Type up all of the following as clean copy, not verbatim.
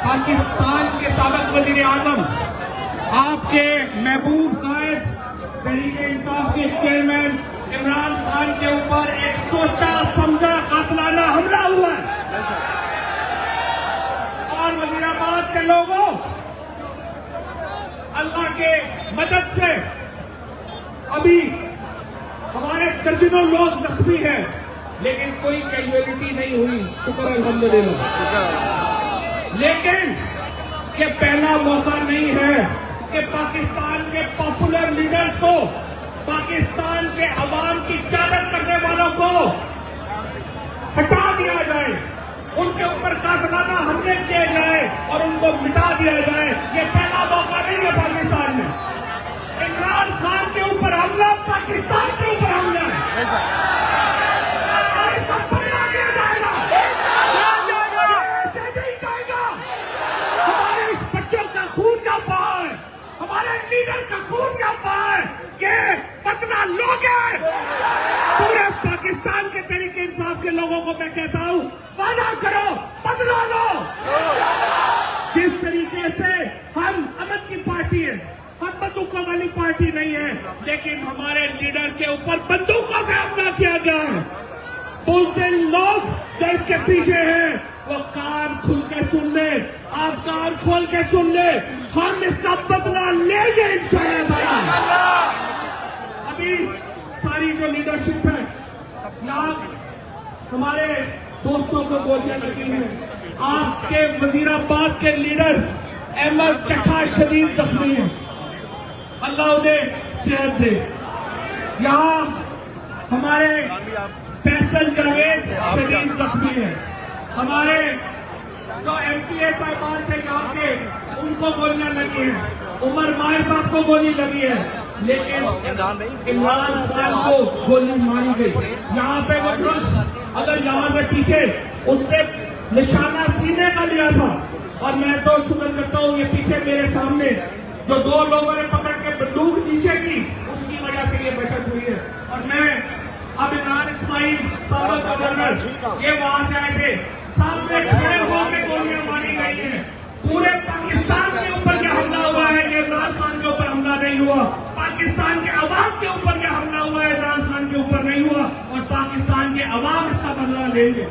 पाकिस्तान के साबिक वजीर आजम, आपके महबूब कायद तहरीक इंसाफ के चेयरमैन इमरान खान के ऊपर एक सोचा समझा कातलाना हमला हुआ है। और वजीराबाद के लोगों, अल्लाह के मदद से अभी हमारे दर्जनों लोग जख्मी हैं, लेकिन कोई कैजुअलिटी नहीं हुई, शुक्र अल्हम्दुलिल्लाह। लेकिन ये पहला मौका नहीं है कि पाकिस्तान के पॉपुलर लीडर्स को, पाकिस्तान के अवाम की क्यादत करने वालों को हटा दिया जाए, उनके ऊपर कातलाना हमले किए जाए और उनको मिटा दिया जाए। ये पहला मौका नहीं है पाकिस्तान में। इमरान खान के ऊपर हमला पाकिस्तान के ऊपर हमला है। हमारे लीडर का खून ना पाए के बदला लोगे। पूरे पाकिस्तान के तरीके इंसाफ के लोगों को मैं कहता हूं, वादा करो, बदला लो। जिस तरीके से हम अमन की पार्टी है, हम बंदूकों वाली पार्टी नहीं है, लेकिन हमारे लीडर के ऊपर बंदूकों से हमला किया गया है। बुज़दिल लोग जो इसके पीछे हैं, वो कान खुल के सुन ले, आप कान खोल के सुन ले, हम इसका बदला लेंगे इंशाअल्लाह। अभी सारी जो लीडरशिप है, यहाँ हमारे दोस्तों को गोलियां लगी हैं। आपके वजीराबाद के लीडर अहमद चट्टा शदीद जख्मी है, अल्लाह उन्हें सेहत दे। यहाँ हमारे फैसल जावेद शदीद जख्मी है। हमारे जो एमपीए साहबान थे यहाँ के, उनको गोलियां लगी हैं। उमर माए साहब को गोली लगी है, लेकिन इमरान खान को गोली मारी गई। यहाँ पे वो ड्रग्स, अगर यहाँ से पीछे उसने निशाना सीने का लिया था, और मैं तो शुक्र करता हूँ ये पीछे मेरे सामने जो दो लोगों ने पकड़ के बंदूक नीचे की, उसकी वजह से ये बचत हुई है। और मैं अब इमरान इस्माइल साबिक गवर्नर, ये वहां से आए थे, सामने खड़े होकर गोलियां मारी गई हैं। पूरे पाकिस्तान के ऊपर यह हमला हुआ है, ये इमरान खान के ऊपर हमला नहीं हुआ। पाकिस्तान के अवाम के ऊपर यह हमला हुआ है, इमरान खान के ऊपर नहीं हुआ। और पाकिस्तान के अवाम इसका बदला लेंगे।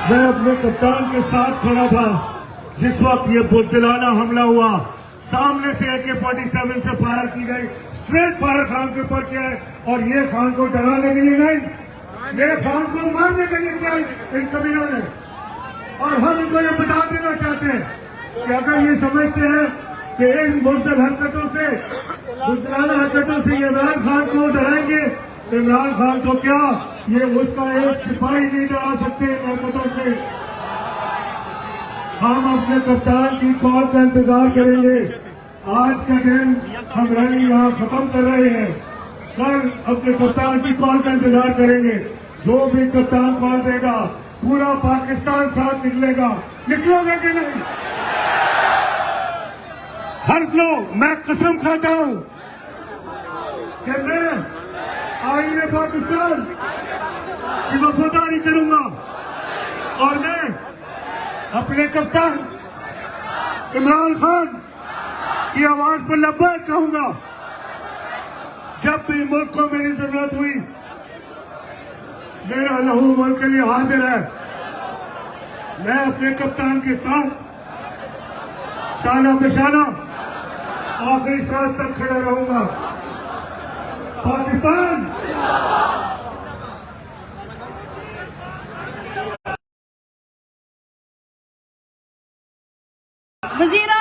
मैं अपने कप्तान के साथ खड़ा था जिस वक्त ये बुज़दिलाना हमला हुआ। सामने से AK-47 से फायर की गई, स्ट्रेट फायर खान के ऊपर किया है, और ये खान को डराने के लिए नहीं, मेरे खान को मारने के लिए किया इन कबीरों ने। और हम इनको ये बता देना चाहते हैं कि अगर ये समझते हैं कि इन बुज़दिल हरकतों से, बुज़दिलाना हरकतों से ये इमरान खान को डराएंगे, तो इमरान खान को क्या, ये उसका एक सिपाही नहीं डरा सकते इन हरकतों से। हम अपने कप्तान की कॉल का इंतजार करेंगे। आज का दिन हम रैली यहाँ खत्म कर रहे हैं, कल अपने कप्तान की कॉल का इंतजार करेंगे। जो भी कप्तान कॉल देगा, पूरा पाकिस्तान साथ निकलेगा। निकलोगे कि नहीं? हर लोग, मैं कसम खाता हूँ कि मैं आईने पाकिस्तान की वफादारी करूंगा, और मैं अपने कप्तान इमरान खान की आवाज पर लब्बैक कहूंगा। जब भी मुल्क को मेरी जरूरत हुई, मेरा लहू मुल्क के लिए हाजिर है। मैं अपने कप्तान के साथ शाना बेशाना आखिरी सांस तक खड़ा रहूंगा। पाकिस्तान वजीरा